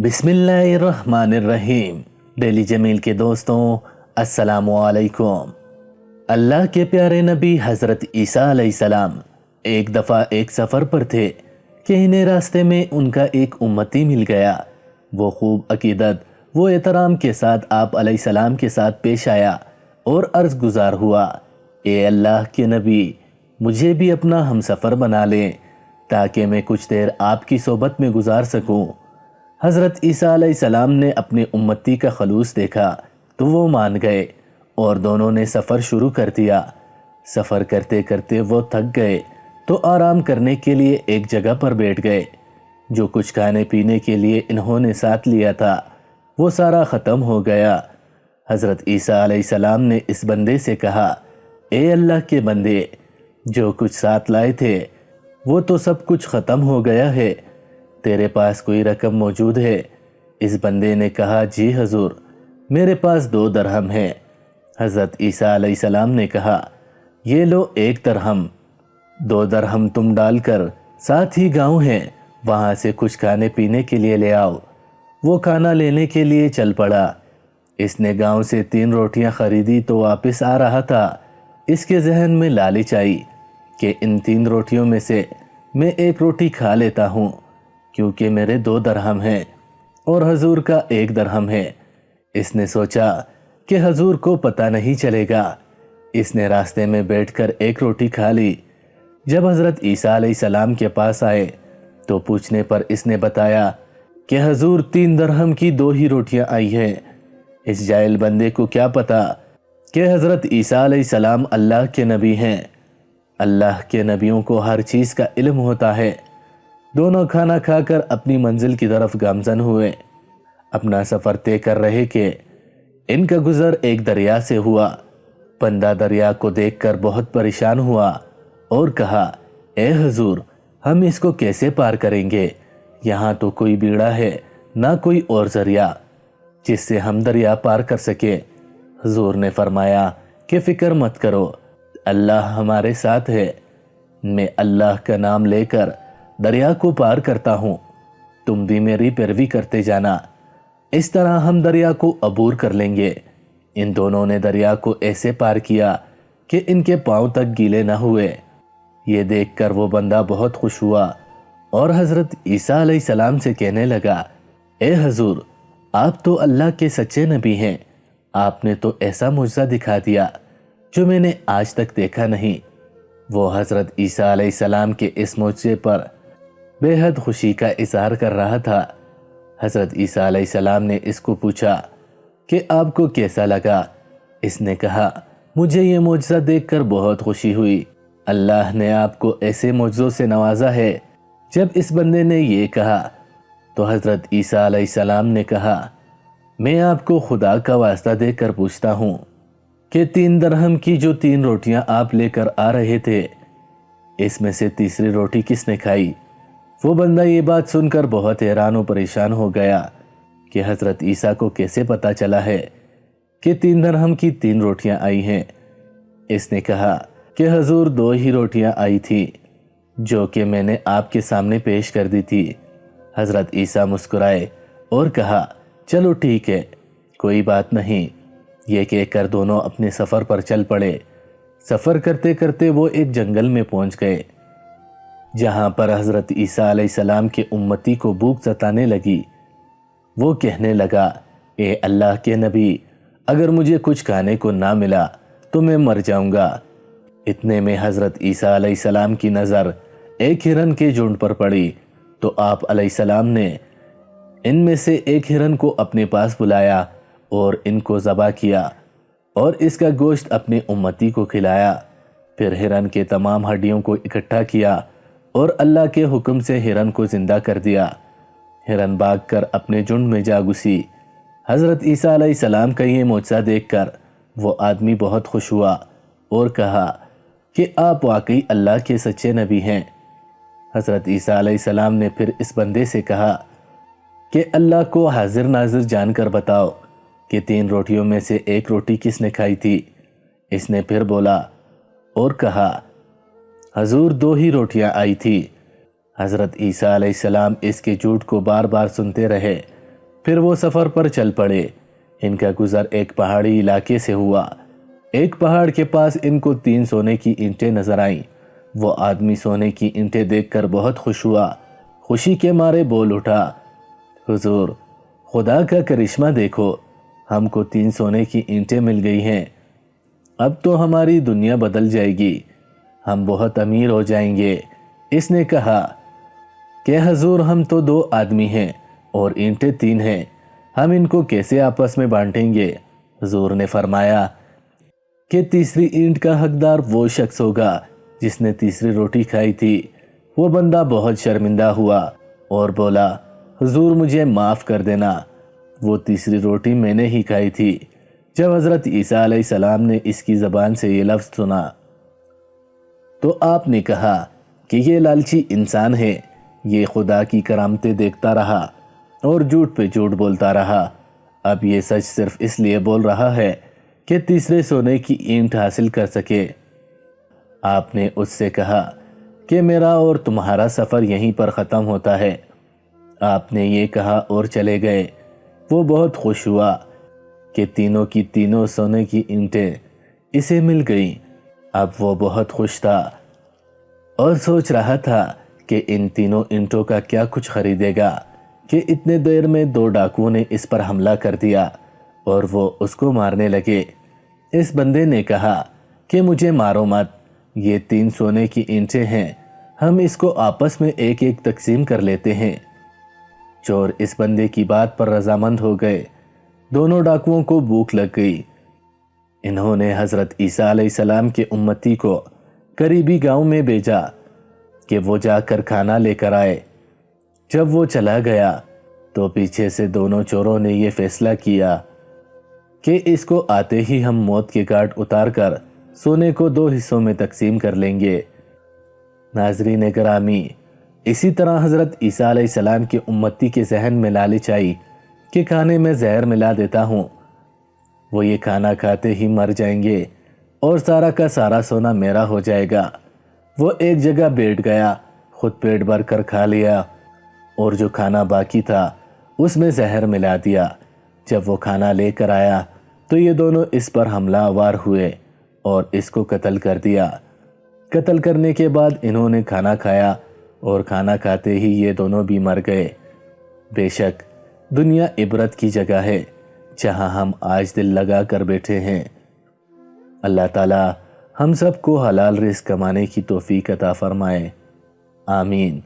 बिस्मिल्लाहिर्रहमानिर्रहीम। डेली जमील के दोस्तों, अस्सलामु अलैकुम। अल्लाह के प्यारे नबी हज़रत ईसा अलैहिस्सलाम एक दफ़ा एक सफ़र पर थे कि इन्हें रास्ते में उनका एक उम्मती मिल गया। वो खूब अकीदत वो एहतराम के साथ आप अलैहिस्सलाम के साथ पेश आया और अर्ज़ गुज़ार हुआ, ए अल्लाह के नबी, मुझे भी अपना हमसफ़र बना लें ताकि मैं कुछ देर आपकी सोबत में गुजार सकूं। हज़रत ईसा अलैहिस्सलाम ने अपने उम्मती का खलूस देखा तो वो मान गए और दोनों ने सफ़र शुरू कर दिया। सफ़र करते करते वो थक गए तो आराम करने के लिए एक जगह पर बैठ गए। जो कुछ खाने पीने के लिए इन्होंने साथ लिया था वो सारा ख़त्म हो गया। हज़रत ईसा अलैहिस्सलाम ने इस बंदे से कहा, ए अल्लाह के बंदे, जो कुछ साथ लाए थे वो तो सब कुछ ख़त्म हो गया है, तेरे पास कोई रकम मौजूद है? इस बंदे ने कहा, जी हजूर, मेरे पास 2 दरहम है। हज़रत ईसा अलैहिस्सलाम ने कहा, ये लो 1 दरहम, 2 दरहम तुम डालकर साथ ही गांव है वहां से कुछ खाने पीने के लिए ले आओ। वो खाना लेने के लिए चल पड़ा। इसने गांव से 3 रोटियां खरीदी तो वापस आ रहा था। इसके जहन में लालच आई कि इन 3 रोटियों में से मैं 1 रोटी खा लेता हूँ, क्योंकि मेरे 2 दरहम हैं और हजूर का 1 दरहम है। इसने सोचा कि हजूर को पता नहीं चलेगा। इसने रास्ते में बैठकर 1 रोटी खा ली। जब हज़रत ईसा अलैहिस्सलाम के पास आए तो पूछने पर इसने बताया कि हजूर 3 दरहम की 2 ही रोटियां आई हैं। इस जाहिल बंदे को क्या पता कि हज़रत ईसा अलैहिस्सलाम अल्लाह के नबी हैं। अल्लाह के नबियों को हर चीज़ का इल्म होता है। दोनों खाना खाकर अपनी मंजिल की तरफ गामजन हुए। अपना सफ़र तय कर रहे कि इनका गुज़र एक दरिया से हुआ। बंदा दरिया को देखकर बहुत परेशान हुआ और कहा, ए हजूर, हम इसको कैसे पार करेंगे? यहाँ तो कोई बीड़ा है ना कोई और जरिया जिससे हम दरिया पार कर सके। हजूर ने फरमाया कि फ़िक्र मत करो, अल्लाह हमारे साथ है। मैं अल्लाह का नाम लेकर दरिया को पार करता हूँ, तुम भी मेरी पैरवी करते जाना। इस तरह हम दरिया को अबूर कर लेंगे। इन दोनों ने दरिया को ऐसे पार किया कि इनके पांव तक गीले न हुए। ये देखकर वो बंदा बहुत खुश हुआ और हज़रत ईसा अलैहिस्सलाम से कहने लगा, ए हजूर, आप तो अल्लाह के सच्चे नबी हैं। आपने तो ऐसा मुझसा दिखा दिया जो मैंने आज तक देखा नहीं। वो हज़रत ईसा अलैहिस्सलाम के इस मुझसे पर बेहद खुशी का इजहार कर रहा था। हज़रत ईसा अलैहिस्सलाम ने इसको पूछा कि आपको कैसा लगा? इसने कहा, मुझे ये मुझसा देखकर बहुत खुशी हुई। अल्लाह ने आपको ऐसे मुझों से नवाजा है। जब इस बंदे ने ये कहा तो हज़रत ईसा अलैहिस्सलाम ने कहा, मैं आपको खुदा का वास्ता देकर पूछता हूँ कि 3 दरहम की जो 3 रोटियां आप लेकर आ रहे थे, इसमें से तीसरी रोटी किसने खाई? वो बंदा ये बात सुनकर बहुत हैरान और परेशान हो गया कि हज़रत ईसा को कैसे पता चला है कि 3 दरहम की 3 रोटियां आई हैं। इसने कहा कि हजूर 2 ही रोटियां आई थी जो कि मैंने आपके सामने पेश कर दी थी। हज़रत ईसा मुस्कुराए और कहा, चलो ठीक है, कोई बात नहीं। ये कहकर दोनों अपने सफ़र पर चल पड़े। सफ़र करते करते वो एक जंगल में पहुंच गए जहां पर हज़रत ईसा अलैहिस्सलाम के उम्मती को भूख सताने लगी। वो कहने लगा, ए अल्लाह के नबी, अगर मुझे कुछ खाने को ना मिला तो मैं मर जाऊंगा। इतने में हज़रत ईसा अलैहिस्सलाम की नज़र एक हिरन के झुंड पर पड़ी तो आप अलैहिस्सलाम ने इनमें से एक हिरन को अपने पास बुलाया और इनको ज़बह किया और इसका गोश्त अपने उम्मती को खिलाया। फिर हिरन के तमाम हड्डियों को इकट्ठा किया और अल्लाह के हुक्म से हिरन को जिंदा कर दिया। हिरन भागकर अपने झुंड में जा घुसी। हज़रत ईसा अलैहिस्सलाम का ये मोजज़ा देखकर वो आदमी बहुत खुश हुआ और कहा कि आप वाकई अल्लाह के सच्चे नबी हैं। हज़रत ईसा अलैहिस्सलाम ने फिर इस बंदे से कहा कि अल्लाह को हाजिर नाजिर जानकर बताओ कि 3 रोटियों में से 1 रोटी किसने खाई थी? इसने फिर बोला और कहा, हजूर 2 ही रोटियां आई थी। हज़रत ईसा अलैहिस्सलाम इसके झूठ को बार बार सुनते रहे پھر وہ سفر پر چل پڑے۔ ان کا گزر ایک پہاڑی علاقے سے ہوا۔ ایک پہاڑ کے پاس ان کو 3 سونے کی اینٹیں نظر آئیں۔ وہ آدمی سونے کی اینٹیں دیکھ کر بہت خوش ہوا۔ خوشی کے مارے بول اٹھا، حضور، خدا کا کرشمہ دیکھو، ہم کو 3 سونے کی اینٹیں مل گئی ہیں۔ اب تو ہماری دنیا بدل جائے گی، ہم بہت امیر ہو جائیں گے۔ اس نے کہا کہ حضور، ہم تو 2 آدمی ہیں اور اینٹیں 3 ہیں، ہم ان کو کیسے آپس میں بانٹیں گے؟ حضور نے فرمایا کہ تیسری اینٹ کا حقدار وہ شخص ہوگا جس نے تیسری روٹی کھائی تھی۔ وہ بندہ بہت شرمندہ ہوا اور بولا، حضور مجھے معاف کر دینا، وہ تیسری روٹی میں نے ہی کھائی تھی۔ جب حضرت عیسیٰ علیہ السلام نے اس کی زبان سے یہ لفظ سنا تو آپ نے کہا کہ یہ لالچی انسان ہے، یہ خدا کی کرامتیں دیکھتا رہا اور جھوٹ پہ جھوٹ بولتا رہا۔ اب یہ سچ صرف اس لیے بول رہا ہے کہ تیسرے سونے کی اینٹ حاصل کر سکے۔ آپ نے اس سے کہا کہ میرا اور تمہارا سفر یہیں پر ختم ہوتا ہے۔ آپ نے یہ کہا اور چلے گئے۔ وہ بہت خوش ہوا کہ تینوں کی تینوں سونے کی اینٹیں اسے مل گئیں۔ اب وہ بہت خوش تھا اور سوچ رہا تھا کہ ان تینوں اینٹوں کا کیا کچھ خریدے گا کہ اتنے دیر میں 2 ڈاکوؤں نے اس پر حملہ کر دیا اور وہ اس کو مارنے لگے۔ اس بندے نے کہا کہ مجھے مارو مت، یہ 3 سونے کی اینٹیں ہیں، ہم اس کو آپس میں ایک ایک تقسیم کر لیتے ہیں۔ چور اس بندے کی بات پر رضامند ہو گئے۔ دونوں ڈاکوؤں کو بھوک لگ گئی۔ انہوں نے حضرت عیسیٰ علیہ السلام کے امتی کو قریبی گاؤں میں بھیجا کہ وہ جا کر کھانا لے کر آئے۔ جب وہ چلا گیا تو پیچھے سے دونوں چوروں نے یہ فیصلہ کیا کہ اس کو آتے ہی ہم موت کے گھاٹ اتار کر سونے کو 2 حصوں میں تقسیم کر لیں گے۔ ناظرین گرامی، اسی طرح حضرت عیسیٰ علیہ السلام کے امتی کے ذہن میں لالچ آئی کہ کھانے میں زہر ملا دیتا ہوں، وہ یہ کھانا کھاتے ہی مر جائیں گے اور سارا کا سارا سونا میرا ہو جائے گا۔ وہ ایک جگہ بیٹھ گیا، خود پیٹ بھر کر کھا لیا اور جو کھانا باقی تھا اس میں زہر ملا دیا۔ جب وہ کھانا لے کر آیا تو یہ دونوں اس پر حملہ آور ہوئے اور اس کو قتل کر دیا۔ قتل کرنے کے بعد انہوں نے کھانا کھایا اور کھانا کھاتے ہی یہ دونوں بھی مر گئے۔ بے شک دنیا عبرت کی جگہ ہے جہاں ہم آج دل لگا کر بیٹھے ہیں۔ اللہ تعالی ہم سب کو حلال رزق کمانے کی توفیق عطا فرمائے، آمین۔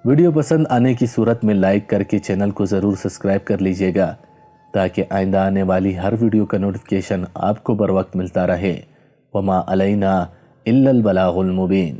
ویڈیو پسند آنے کی صورت میں لائک کر کے چینل کو ضرور سبسکرائب کر لیجئے گا تاکہ آئندہ آنے والی ہر ویڈیو کا نوٹیفیکیشن آپ کو بر وقت ملتا رہے۔ وما علینا الا البلاغ المبین۔